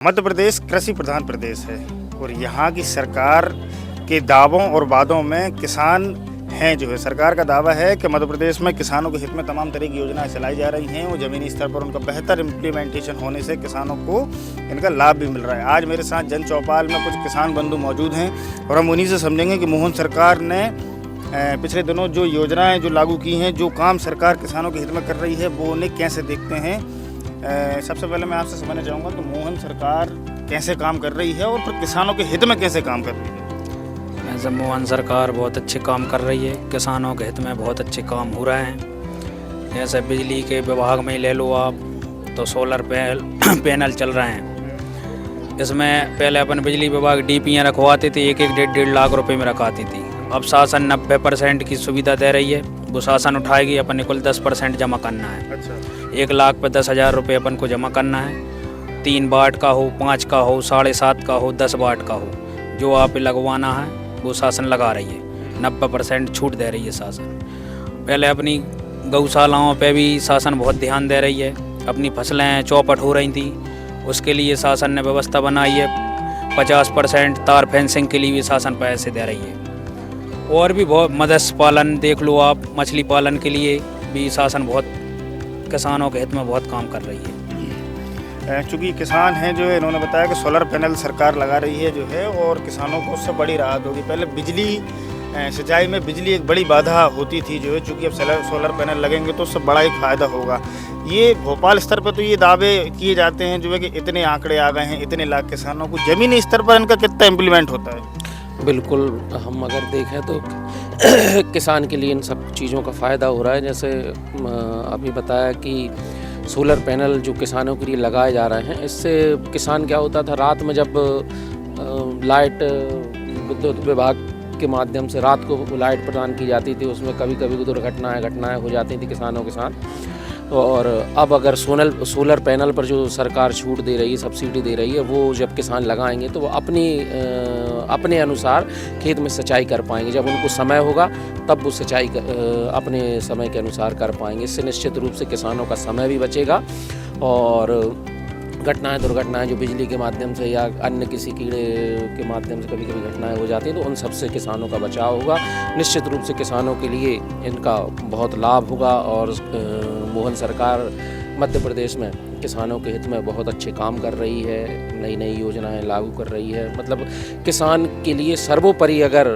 मध्य प्रदेश कृषि प्रधान प्रदेश है और यहाँ की सरकार के दावों और वादों में किसान हैं जो है। सरकार का दावा है कि मध्य प्रदेश में किसानों के हित में तमाम तरह की योजनाएं चलाई जा रही हैं और ज़मीनी स्तर पर उनका बेहतर इम्प्लीमेंटेशन होने से किसानों को इनका लाभ भी मिल रहा है। आज मेरे साथ जन चौपाल में कुछ किसान बंधु मौजूद हैं और हम उन्हीं से समझेंगे कि मोहन सरकार ने पिछले दिनों जो योजनाएँ जो लागू की हैं, जो काम सरकार किसानों के हित में कर रही है, वो उन्हें कैसे देखते हैं। सबसे पहले मैं आपसे समझना चाहूँगा कि मोहन सरकार कैसे काम कर रही है और फिर किसानों के हित में कैसे काम कर रही है। ऐसे मोहन सरकार बहुत अच्छे काम कर रही है, किसानों के हित में बहुत अच्छे काम हो रहे हैं। जैसे बिजली के विभाग में ले लो आप, तो सोलर पैनल चल रहे हैं। इसमें पहले अपन बिजली विभाग डीपीयाँ रखवाते थे, एक डेढ़ लाख रुपए में रखाती थी। अब शासन 90% की सुविधा दे रही है। वो शासन उठाएगी, अपन ने कुल 10% जमा करना है। अच्छा, 1 लाख पर 10,000 रुपये अपन को जमा करना है। 3 वाट का हो, 5 का हो, 7.5 का हो, 10 वाट का हो, जो आप लगवाना है वो शासन लगा रही है। 90% छूट दे रही है शासन। पहले अपनी गौशालाओं पे भी शासन बहुत ध्यान दे रही है। अपनी फसलें चौपट हो रही थी, उसके लिए शासन ने व्यवस्था बनाई है। 50% तार फेंसिंग के लिए भी शासन पैसे दे रही है। और भी बहुत मत्स्य पालन देख लो आप, मछली पालन के लिए भी शासन बहुत किसानों के हित में बहुत काम कर रही है। चूँकि किसान हैं जो है, इन्होंने बताया कि सोलर पैनल सरकार लगा रही है जो है और किसानों को उससे बड़ी राहत होगी। पहले बिजली सिंचाई में बिजली एक बड़ी बाधा होती थी जो है, चूँकि अब सोलर पैनल लगेंगे तो उससे बड़ा एक फ़ायदा होगा। ये भोपाल स्तर पर तो ये दावे किए जाते हैं जो है कि इतने आंकड़े आ गए हैं, इतने लाख किसानों को। ज़मीनी स्तर पर इनका कितना इम्प्लीमेंट होता है? बिल्कुल, हम अगर देखें तो किसान के लिए इन सब चीज़ों का फ़ायदा हो रहा है। जैसे अभी बताया कि सोलर पैनल जो किसानों के लिए लगाए जा रहे हैं, इससे किसान क्या होता था, रात में जब लाइट विद्युत विभाग के माध्यम से रात को लाइट प्रदान की जाती थी, उसमें कभी कभी घटनाएं हो जाती थी किसानों के साथ। और अब अगर सोलर पैनल पर जो सरकार छूट दे रही है, सब्सिडी दे रही है, वो जब किसान लगाएंगे तो वो अपने अनुसार खेत में सिंचाई कर पाएंगे। जब उनको समय होगा तब वो सिंचाई अपने समय के अनुसार कर पाएंगे। इससे निश्चित रूप से किसानों का समय भी बचेगा और दुर्घटनाएं जो बिजली के माध्यम से या अन्य किसी कीड़े के माध्यम से कभी कभी घटनाएं हो जाती हैं, तो उन सबसे किसानों का बचाव होगा। निश्चित रूप से किसानों के लिए इनका बहुत लाभ होगा और मोहन सरकार मध्य प्रदेश में किसानों के हित में बहुत अच्छे काम कर रही है, नई नई योजनाएं लागू कर रही है। मतलब किसान के लिए सर्वोपरि अगर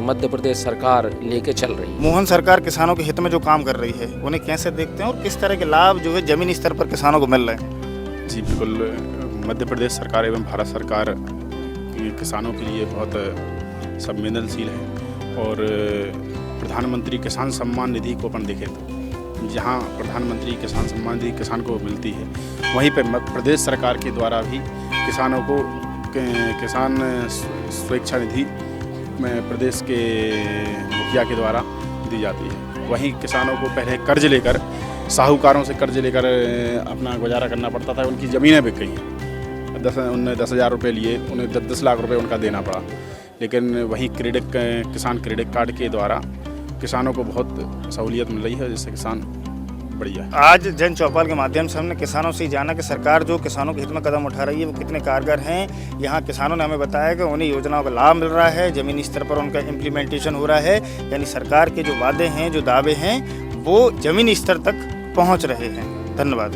मध्य प्रदेश सरकार लेके चल रही है। मोहन सरकार किसानों के हित में जो काम कर रही है, उन्हें कैसे देखते हैं और किस तरह के लाभ जो है ज़मीनी स्तर पर किसानों को मिल रहे हैं? जी बिल्कुल, मध्य प्रदेश सरकार एवं भारत सरकार किसानों के लिए बहुत संवेदनशील है। और प्रधानमंत्री किसान सम्मान निधि को अपन देखें तो जहाँ प्रधानमंत्री किसान सम्मान निधि किसान को मिलती है, वहीं पर मध्य प्रदेश सरकार के द्वारा भी किसानों को किसान स्वेच्छा निधि में प्रदेश के मुखिया के द्वारा दी जाती है। वहीं किसानों को पहले कर्ज लेकर, साहूकारों से कर्ज लेकर अपना गुजारा करना पड़ता था। उनकी ज़मीनें बिक गई, उनने 10,000 रुपये लिए, उन्हें 10 लाख रुपए उनका देना पड़ा। लेकिन वहीं किसान क्रेडिट कार्ड के द्वारा किसानों को बहुत सहूलियत मिल रही है, जिससे किसान बढ़िया है। आज जन चौपाल के माध्यम से हमने किसानों से जाना कि सरकार जो किसानों के हित में कदम उठा रही है वो कितने कारगर हैं। यहाँ किसानों ने हमें बताया कि उन्हें योजनाओं का लाभ मिल रहा है, ज़मीनी स्तर पर उनका इम्प्लीमेंटेशन हो रहा है, यानी सरकार के जो वादे हैं, जो दावे हैं, वो ज़मीनी स्तर तक पहुँच रहे हैं। धन्यवाद।